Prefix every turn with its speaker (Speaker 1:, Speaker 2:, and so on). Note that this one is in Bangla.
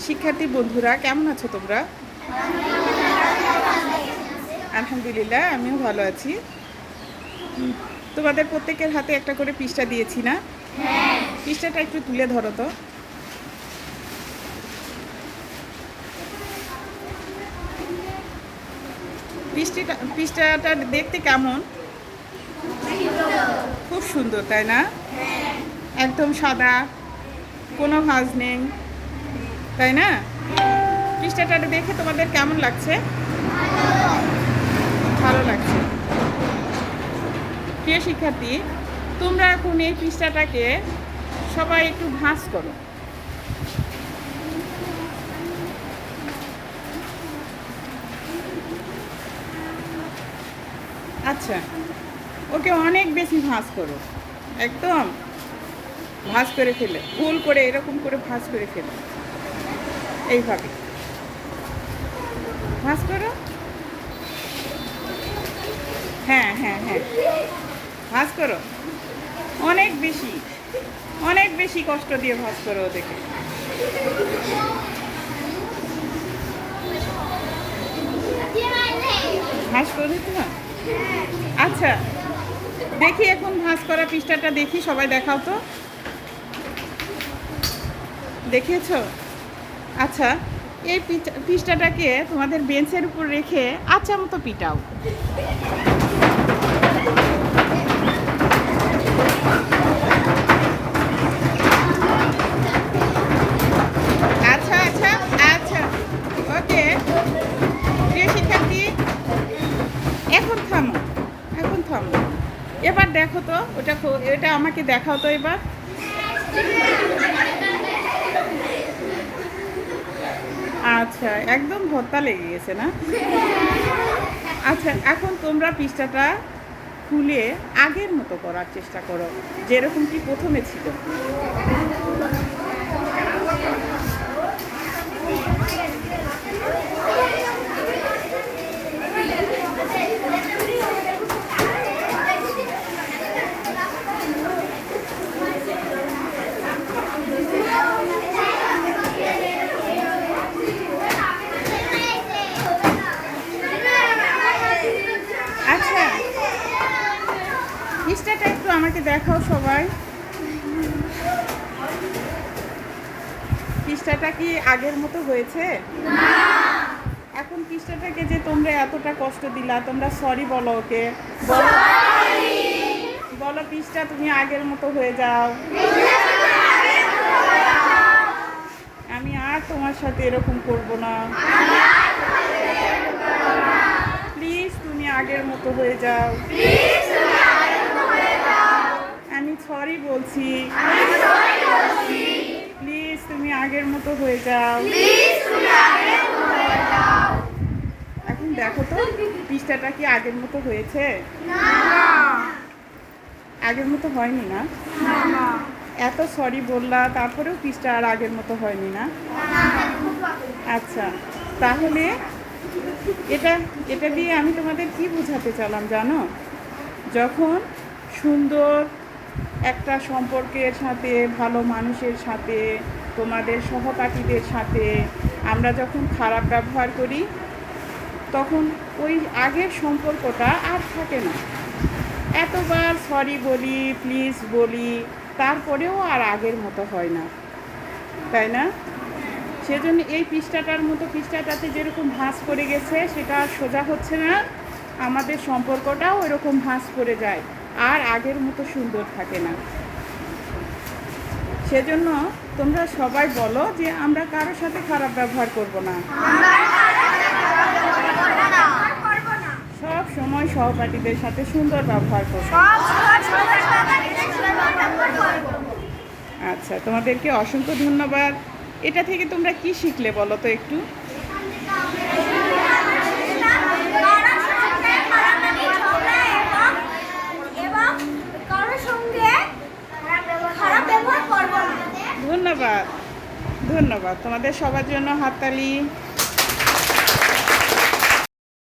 Speaker 1: শিক্ষার্থী বন্ধুরা কেমন আছো তোমরা? আলহামদুলিল্লাহ, আমিও ভালো আছি। তোমাদের প্রত্যেকের হাতে একটা করে পৃষ্ঠা দিয়েছি না? পৃষ্ঠাটা একটু তুলে ধরো তো। পৃষ্ঠাটা দেখতে কেমন? খুব সুন্দর, তাই না? একদম সাদা, কোনো ভাঁজ নেই, তাই না? পৃষ্ঠাটা দেখে তোমাদের কেমন লাগছে? ভালো লাগছে। প্রিয় শিক্ষার্থী, তোমরা এখন এই পৃষ্ঠাটাকে সবাই একটু ভাঁজ করো। আচ্ছা, ওকে অনেক বেশি ভাঁজ করো, একদম ভাঁজ করে ফেলে, গোল করে এরকম করে ভাঁজ করে ফেলে, এইভাবে ভাঁজ করো। হ্যাঁ হ্যাঁ হ্যাঁ, ভাঁজ করো, অনেক বেশি কষ্ট দিয়ে ভাঁজ করো ওদেরকে। ভাঁজ করে তো। আচ্ছা, দেখি এখন ভাঁজ করা পৃষ্ঠাটা দেখি, সবাই দেখাও তো। দেখিয়েছো? আচ্ছা, এই পৃষ্ঠাটাকে তোমাদের বেঞ্চের উপর রেখে আচ্ছা মতো পিটাও। আচ্ছা আচ্ছা আচ্ছা, ওকে। প্রিয় শিক্ষার্থী, এখন থামো, এখন থামো। এবার দেখো তো, এটা আমাকে দেখাও তো এবার। আচ্ছা, একদম ভর্তা লেগে গেছে না? আচ্ছা, এখন তোমরা পৃষ্ঠাটা খুলে আগের মতো করার চেষ্টা করো, যেরকম কি প্রথমে ছিল। আচ্ছা, পৃষ্ঠাটা একটু আমাকে দেখাও সবাই। পৃষ্ঠাটা কি আগের মতো হয়েছে? এখন পৃষ্ঠাটাকে যে তোমরা এতটা কষ্ট দিলা, তোমরা সরি বলো ওকে, বলো বলো পৃষ্ঠা তুমি আগের মতো হয়ে যাও। আমি আর তোমার সাথে এরকম করব না, প্লিজ তুমি আগের মতো হয়ে যাও। আমি সরি বলছি, প্লিজ তুমি আগের মতো হয়ে যাও। এখন দেখো তো, পৃষ্ঠাটা কি আগের মতো হয়েছে? আগের মতো হয়নি না? এত সরি বললা, তারপরেও পৃষ্ঠা আর আগের মতো হয়নি না? আচ্ছা, তাহলে এটা দিয়ে আমি তোমাদের কি বোঝাতে চাইলাম জানো? যখন সুন্দর একটা সম্পর্কের সাথে, ভালো মানুষের সাথে, তোমাদের সহপাঠীদের সাথে আমরা যখন খারাপ ব্যবহার করি, তখন ওই আগের সম্পর্কটা আর থাকে না। এতবার সরি বলি, প্লিজ বলি, তারপরেও আর আগের মতো হয় না, তাই না? সেজন্য এই পৃষ্ঠাটাতে যেরকম ভাঁজ করে গেছে, সেটা আর সোজা হচ্ছে না। আমাদের সম্পর্কটাও এরকম ভাঁজ করে যায়, আর আগের মতো সুন্দর থাকে না। সেজন্য তোমরা সবাই বলো যে আমরা কারোর সাথে খারাপ ব্যবহার করব না, সব সময় সহপাঠীদের সাথে সুন্দর ব্যবহার করব। আচ্ছা, তোমাদেরকে অসংখ্য ধন্যবাদ। এটা থেকে তোমরা কি শিখলে বলো তো একটু? ধন্যবাদ, ধন্যবাদ। তোমাদের সবার জন্য হাততালি।